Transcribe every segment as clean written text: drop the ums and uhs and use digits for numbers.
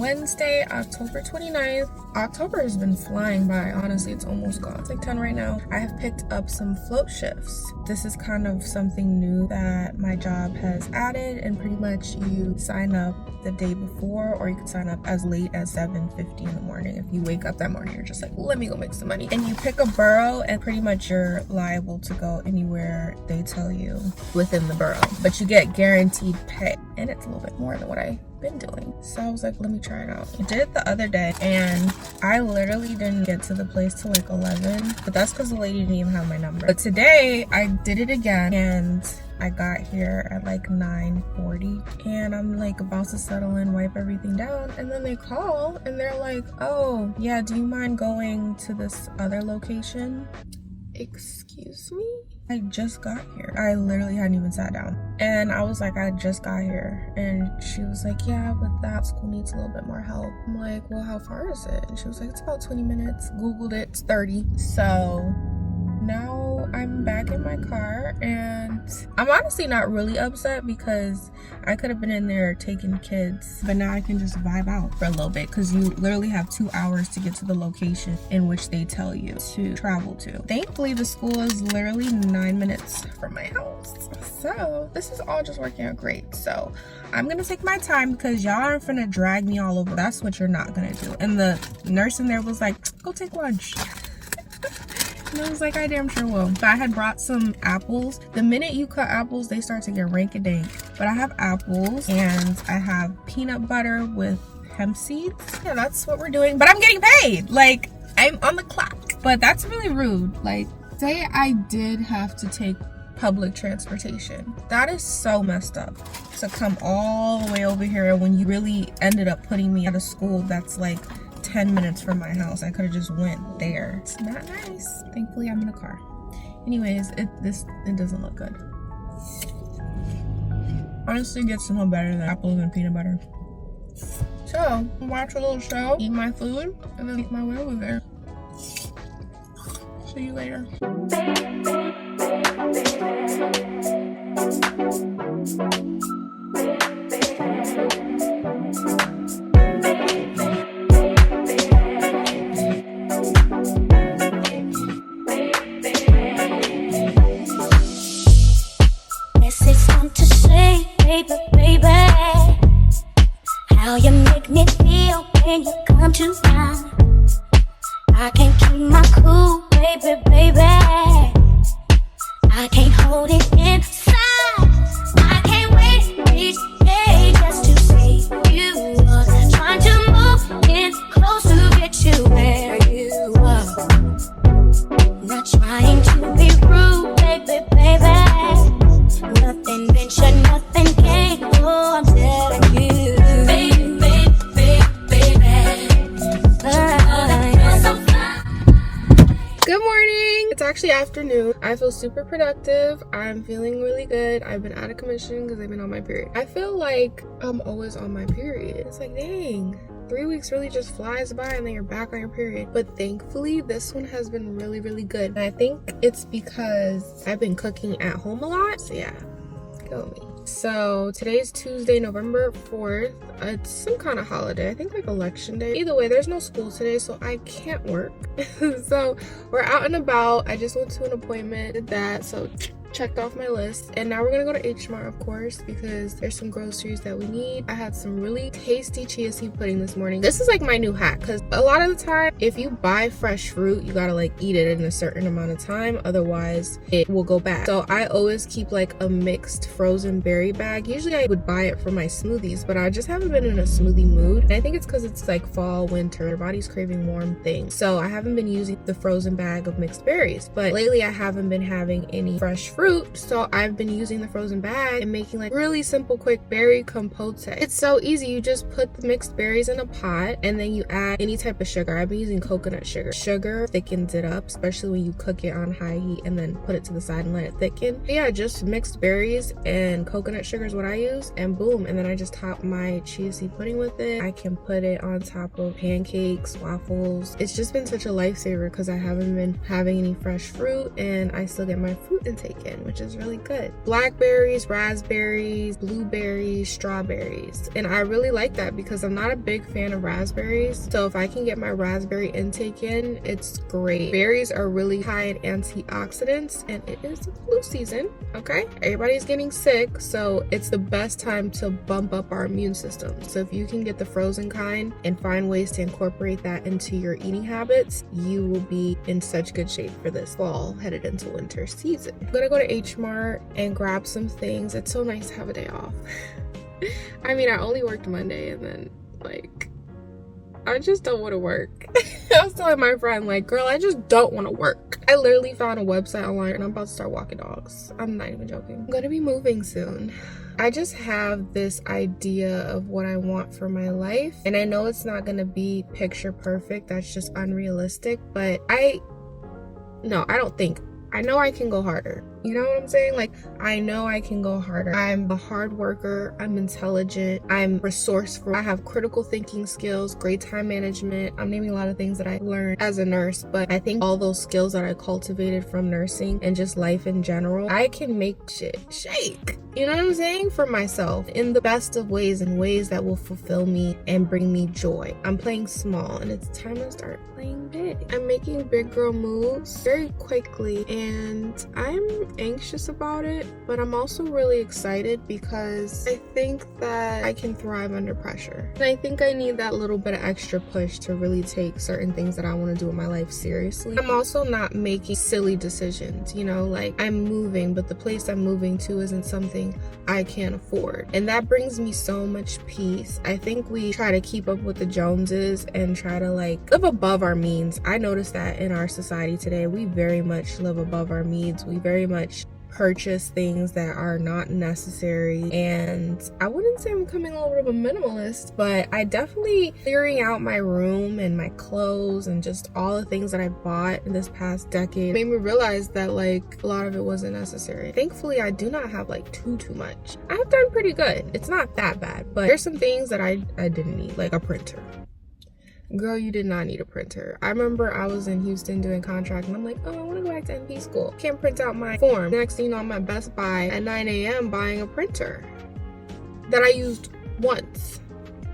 Wednesday, October 29th. October has been flying by. Honestly, it's almost gone. It's like 10 right now. I have picked up some float shifts. This is kind of something new that my job has added, and pretty much you sign up the day before, or you can sign up as late as 7:50 in the morning. If you wake up that morning, you're just like, let me go make some money. And you pick a borough, and pretty much you're liable to go anywhere they tell you within the borough. But you get guaranteed pay, and it's a little bit more than what I've been doing. So I was like, let me try it out. I did it the other day, and I literally didn't get to the place till like 11, but that's because the lady didn't even have my number. But today I did it again, and I got here at like 9:40, and I'm like about to settle in, wipe everything down, and then they call and they're like, oh yeah, do you mind going to this other location? Excuse me? I just got here. I literally hadn't even sat down, and I was like, I just got here. And she was like, yeah, but that school needs a little bit more help. I'm like, well, how far is it? And she was like, it's about 20 minutes. Googled it, it's 30. So now I'm back in my car, and I'm honestly not really upset because I could have been in there taking kids, but now I can just vibe out for a little bit because you literally have 2 hours to get to the location in which they tell you to travel to. Thankfully, the school is literally 9 minutes from my house, so this is all just working out great. So I'm gonna take my time because y'all aren't finna drag me all over. That's what you're not gonna do. And the nurse in there was like, go take lunch. And I was like, I damn sure will. But I had brought some apples. The minute you cut apples, they start to get rank-a-dink. But I have apples, and I have peanut butter with hemp seeds. Yeah, that's what we're doing. But I'm getting paid. Like, I'm on the clock. But that's really rude. Like, say I did have to take public transportation. That is so messed up. To come all the way over here when you really ended up putting me at a school that's like 10 minutes from my house. I could have just went there. It's not nice. Thankfully, I'm in a car. Anyways, it doesn't look good. Honestly, it gets no better than apples and peanut butter. So, watch a little show, eat my food, and then make my way over there. See you later. How you make me feel when you come to mind. I can't keep my cool, baby, baby. I can't hold it inside. I can't wait each day just to see you are. Trying to move in close to get you where you are. Not trying to be rude, baby, baby. Nothing venture, nothing gain. Oh, I'm telling you. Good morning. It's actually afternoon. I feel super productive. I'm feeling really good. I've been out of commission because I've been on my period. I feel like I'm always on my period. It's like, dang, 3 weeks really just flies by and then you're back on your period. But thankfully, this one has been really, really good. And I think it's because I've been cooking at home a lot. So yeah, go me. So today's Tuesday, November 4th. It's some kind of holiday. I think like election day. Either way, there's no school today, so I can't work. So we're out and about. I just went to an appointment, did that. So checked off my list, and now we're gonna go to H-Mart, of course, because there's some groceries that we need. I had some really tasty chia seed pudding this morning. This is like my new hack, because a lot of the time if you buy fresh fruit, you gotta like eat it in a certain amount of time, otherwise it will go bad. So I always keep like a mixed frozen berry bag. Usually I would buy it for my smoothies, but I just haven't been in a smoothie mood, and I think it's because it's like fall, winter, your body's craving warm things, so I haven't been using the frozen bag of mixed berries. But lately I haven't been having any fresh fruit, so I've been using the frozen bag and making like really simple quick berry compote. It's so easy. You just put the mixed berries in a pot, and then you add any type of sugar. I've been using coconut sugar thickens it up, especially when you cook it on high heat and then put it to the side and let it thicken. But yeah, just mixed berries and coconut sugar is what I use, and boom. And then I just top my chia seed pudding with it. I can put it on top of pancakes, waffles. It's just been such a lifesaver because I haven't been having any fresh fruit, and I still get my fruit intake in. in, which is really good. Blackberries, raspberries, blueberries, strawberries. And I really like that because I'm not a big fan of raspberries. So if I can get my raspberry intake in, it's great. Berries are really high in antioxidants, and it is the flu season, okay? Everybody's getting sick, so it's the best time to bump up our immune system. So if you can get the frozen kind and find ways to incorporate that into your eating habits, you will be in such good shape for this fall headed into winter season. I'm gonna go to H Mart and grab some things. It's so nice to have a day off. I mean, I only worked Monday, and then like I just don't want to work. I was telling my friend, like, girl, I just don't want to work. I literally found a website online and I'm about to start walking dogs. I'm not even joking. I'm gonna be moving soon. I just have this idea of what I want for my life, and I know it's not gonna be picture perfect. That's just unrealistic, but I know I can go harder. You know what I'm saying? Like, I know I can go harder. I'm a hard worker. I'm intelligent. I'm resourceful. I have critical thinking skills, great time management. I'm naming a lot of things that I learned as a nurse, but I think all those skills that I cultivated from nursing and just life in general, I can make shit shake. You know what I'm saying? For myself in the best of ways, and ways that will fulfill me and bring me joy. I'm playing small, and it's time to start playing big. I'm making big girl moves very quickly, and I'm anxious about it, but I'm also really excited because I think that I can thrive under pressure. And I think I need that little bit of extra push to really take certain things that I want to do in my life seriously. I'm also not making silly decisions, you know, like I'm moving, but the place I'm moving to isn't something I can't afford. And that brings me so much peace. I think we try to keep up with the Joneses and try to like live above our means. I noticed that in our society today, we very much live above our means. We very much purchase things that are not necessary, and I wouldn't say I'm becoming a little bit of a minimalist, but I definitely clearing out my room and my clothes and just all the things that I bought in this past decade made me realize that like a lot of it wasn't necessary. Thankfully, I do not have like too much. I've done pretty good. It's not that bad, but there's some things that I didn't need, like a printer. Girl, you did not need a printer. I remember I was in Houston doing contract, and I'm like, oh, I want to go back to NP school. Can't print out my form. Next thing you know, I'm at Best Buy at 9 a.m. buying a printer that I used once.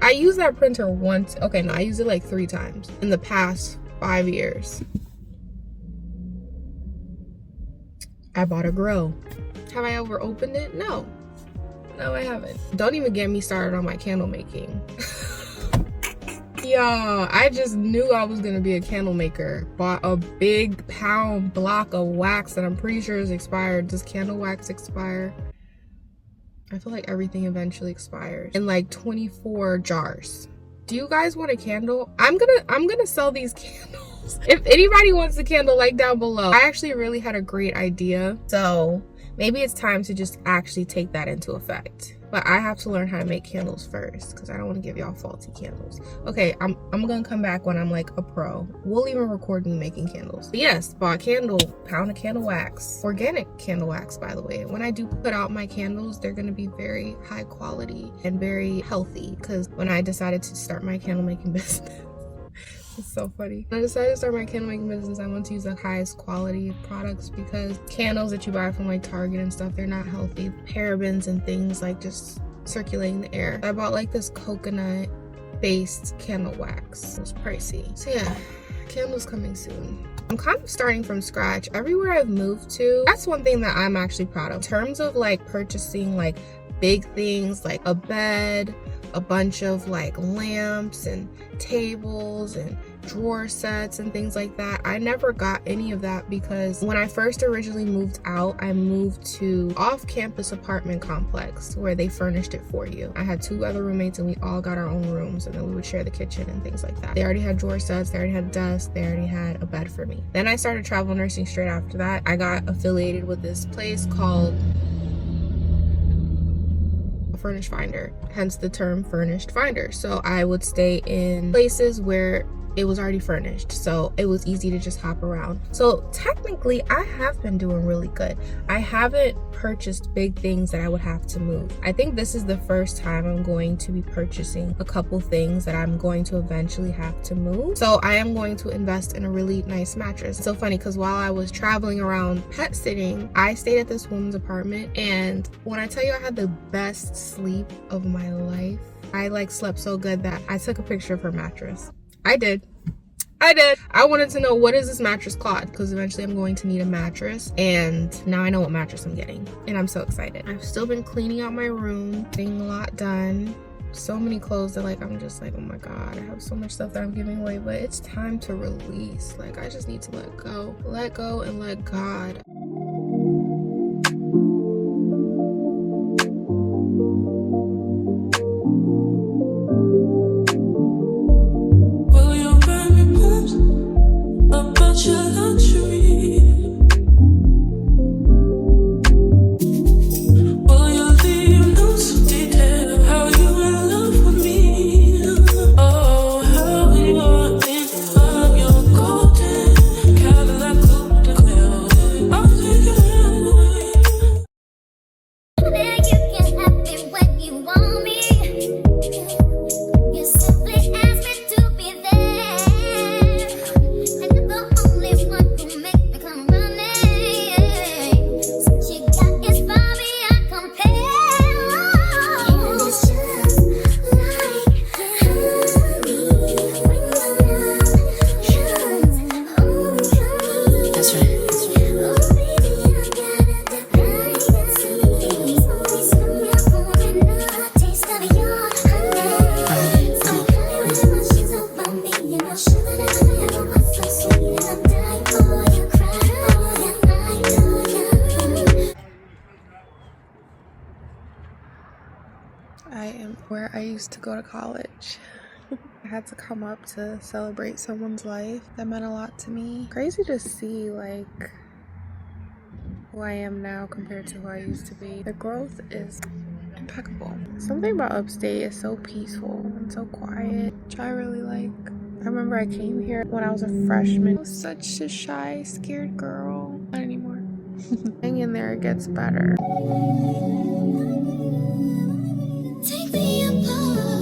I used that printer once. Okay, no, I used it like 3 times in the past 5 years. I bought a grill. Have I ever opened it? No. No, I haven't. Don't even get me started on my candle making. Y'all, I just knew I was gonna be a candle maker. Bought a big pound block of wax that I'm pretty sure is expired. Does candle wax expire? I feel like everything eventually expires. In like 24 jars. Do you guys want a candle? I'm gonna sell these candles. If anybody wants a candle, like down below. I actually really had a great idea, so maybe it's time to just actually take that into effect. But I have to learn how to make candles first, because I don't want to give y'all faulty candles. Okay, I'm gonna come back when I'm like a pro. We'll even record me making candles. But yes, bought candle, pound of candle wax. Organic candle wax, by the way. When I do put out my candles, they're gonna be very high quality and very healthy, because when I decided to start my candle making business, it's so funny. When I decided to start my candle making business, I want to use the highest quality of products, because candles that you buy from like Target and stuff, they're not healthy. Parabens and things like just circulating the air. I bought like this coconut based candle wax. It was pricey. So yeah, candles coming soon. I'm kind of starting from scratch. Everywhere I've moved to, that's one thing that I'm actually proud of. In terms of like purchasing like big things like a bed, a bunch of like lamps and tables and drawer sets and things like that. I never got any of that, because when I first originally moved out, I moved to off-campus apartment complex where they furnished it for you. I had 2 other roommates and we all got our own rooms, and then we would share the kitchen and things like that. They already had drawer sets, they already had desks, they already had a bed for me. Then I started travel nursing straight after that. I got affiliated with this place called Furnished Finder, hence the term furnished finder. So I would stay in places where it was already furnished, so it was easy to just hop around. So technically I have been doing really good. I haven't purchased big things that I would have to move. I think this is the first time I'm going to be purchasing a couple things that I'm going to eventually have to move. So I am going to invest in a really nice mattress. It's so funny because while I was traveling around pet sitting, I stayed at this woman's apartment, and when I tell you I had the best sleep of my life, I like slept so good that I took a picture of her mattress. I did. I wanted to know, what is this mattress called? Because eventually I'm going to need a mattress, and now I know what mattress I'm getting, and I'm so excited. I've still been cleaning out my room, getting a lot done. So many clothes that like I'm just like, oh my god, I have so much stuff that I'm giving away, but it's time to release. Like, I just need to let go and let God. I am where I used to go to college. I had to come up to celebrate someone's life. That meant a lot to me. Crazy to see like who I am now compared to who I used to be. The growth is impeccable. Something about upstate is so peaceful and so quiet, which I really like. I remember I came here when I was a freshman. I was such a shy, scared girl. Not anymore. Hang in there, it gets better. Take me apart.